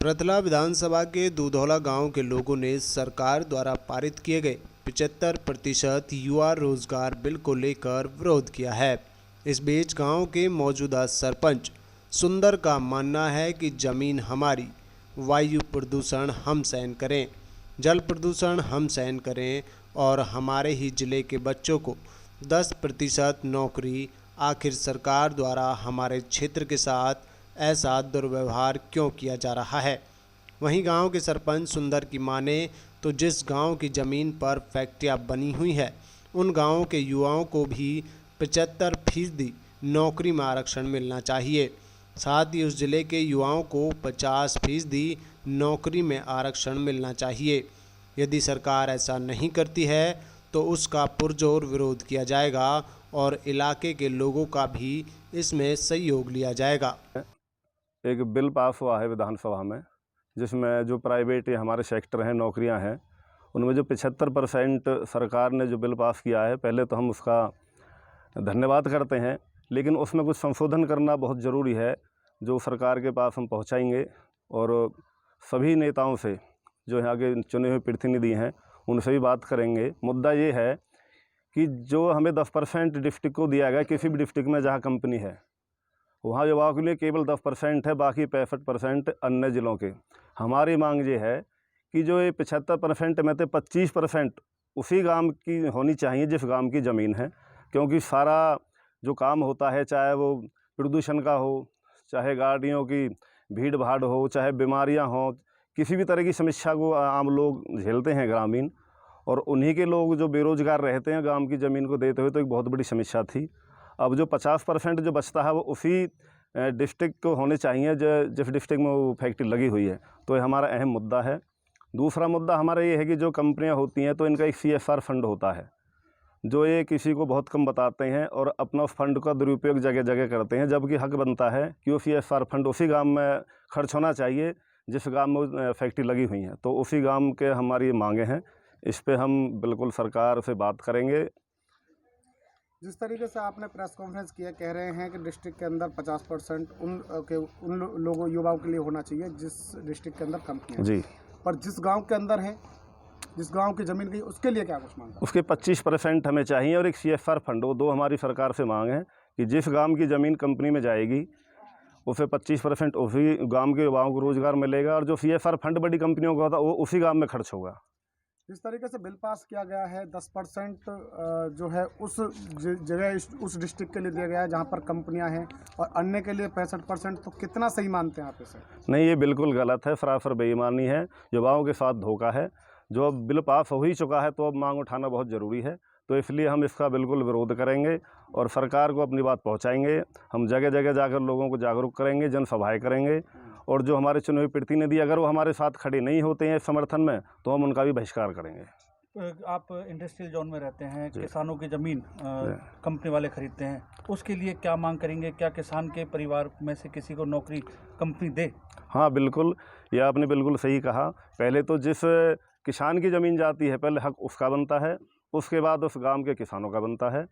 रतला विधानसभा के दूधौला गांव के लोगों ने सरकार द्वारा पारित किए गए 75% युवा रोजगार बिल को लेकर विरोध किया है। इस बीच गांव के मौजूदा सरपंच सुंदर का मानना है कि जमीन हमारी, वायु प्रदूषण हम सहन करें, जल प्रदूषण हम सहन करें और हमारे ही जिले के बच्चों को 10% नौकरी। आखिर सरकार द्वारा हमारे क्षेत्र के साथ ऐसा दुर्व्यवहार क्यों किया जा रहा है। वहीं गांव के सरपंच सुंदर की माने तो जिस गांव की ज़मीन पर फैक्ट्रियां बनी हुई है उन गांवों के युवाओं को भी 75% नौकरी में आरक्षण मिलना चाहिए। साथ ही उस जिले के युवाओं को 50% नौकरी में आरक्षण मिलना चाहिए। यदि सरकार ऐसा नहीं करती है तो उसका पुरजोर विरोध किया जाएगा और इलाके के लोगों का भी इसमें सहयोग लिया जाएगा। एक बिल पास हुआ है विधानसभा में, जिसमें जो प्राइवेट हमारे सेक्टर हैं, नौकरियां हैं, उनमें जो 75% सरकार ने जो बिल पास किया है, पहले तो हम उसका धन्यवाद करते हैं, लेकिन उसमें कुछ संशोधन करना बहुत ज़रूरी है, जो सरकार के पास हम पहुंचाएंगे और सभी नेताओं से जो यहाँ के चुने हुए प्रतिनिधि हैं उनसे भी बात करेंगे। मुद्दा ये है कि जो हमें 10% डिस्ट्रिक्ट को दिया गया, किसी भी डिस्ट्रिक्ट में जहाँ कंपनी है वहाँ युवाओं के लिए केवल 10% है, बाकी 65% अन्य ज़िलों के। हमारी मांग ये है कि जो ये 75% में से 25% उसी गांव की होनी चाहिए जिस गांव की ज़मीन है, क्योंकि सारा जो काम होता है, चाहे वो प्रदूषण का हो, चाहे गाड़ियों की भीड़ भाड़ हो, चाहे बीमारियां हों, किसी भी तरह की समस्या को आम लोग झेलते हैं ग्रामीण, और उन्हीं के लोग जो बेरोजगार रहते हैं गांव की ज़मीन को देते हुए, तो एक बहुत बड़ी समस्या थी। अब जो 50% जो बचता है वो उसी डिस्ट्रिक्ट को होने चाहिए जिस डिस्ट्रिक्ट में वो फैक्ट्री लगी हुई है। तो ये हमारा अहम मुद्दा है। दूसरा मुद्दा हमारा ये है कि जो कंपनियां होती हैं तो इनका एक CSR फंड होता है, जो ये किसी को बहुत कम बताते हैं और अपना उस फंड का दुरुपयोग जगह जगह करते हैं, जबकि हक बनता है कि वो CSR फंड उसी गाँव में खर्च होना चाहिए जिस गाँव में फैक्ट्री लगी हुई है। तो उसी गाँव के हमारी मांगे हैं, इस पर हम बिल्कुल सरकार से बात करेंगे। जिस तरीके से आपने प्रेस कॉन्फ्रेंस किया, कह रहे हैं कि डिस्ट्रिक्ट के अंदर 50% उन लोगों युवाओं के लिए होना चाहिए जिस डिस्ट्रिक्ट के अंदर कंपनी जी, पर जिस गांव के अंदर है, जिस गांव की ज़मीन गई, उसके लिए क्या कुछ मांग? उसके 25% हमें चाहिए और एक CSR फंड। वो दो हमारी सरकार से मांग है कि जिस गांव की ज़मीन कंपनी में जाएगी उसे 25% उसी गांव के युवाओं को रोज़गार मिलेगा, और जो CSR फंड बड़ी कंपनियों का होता है वो उसी गाँव में खर्च होगा। जिस तरीके से बिल पास किया गया है, 10% जो है उस जगह उस डिस्ट्रिक्ट के लिए दिया गया है जहां पर कंपनियां हैं, और अन्य के लिए 65%, तो कितना सही मानते हैं आप इसे? नहीं, ये बिल्कुल गलत है, सरासर बेईमानी है, युवाओं के साथ धोखा है। जो अब बिल पास हो ही चुका है तो अब मांग उठाना बहुत ज़रूरी है, तो इसलिए हम इसका बिल्कुल विरोध करेंगे और सरकार को अपनी बात पहुँचाएँगे। हम जगह जगह जाकर लोगों को जागरूक करेंगे, जनसभाएँ करेंगे, और जो हमारे चुने हुए प्रतिनिधि अगर वो हमारे साथ खड़े नहीं होते हैं समर्थन में तो हम उनका भी बहिष्कार करेंगे। आप इंडस्ट्रियल जोन में रहते हैं, किसानों की ज़मीन कंपनी वाले खरीदते हैं, उसके लिए क्या मांग करेंगे? क्या किसान के परिवार में से किसी को नौकरी कंपनी दे? हाँ बिल्कुल, ये आपने बिल्कुल सही कहा। पहले तो जिस किसान की ज़मीन जाती है पहले हक उसका बनता है, उसके बाद उस गांव के किसानों का बनता है।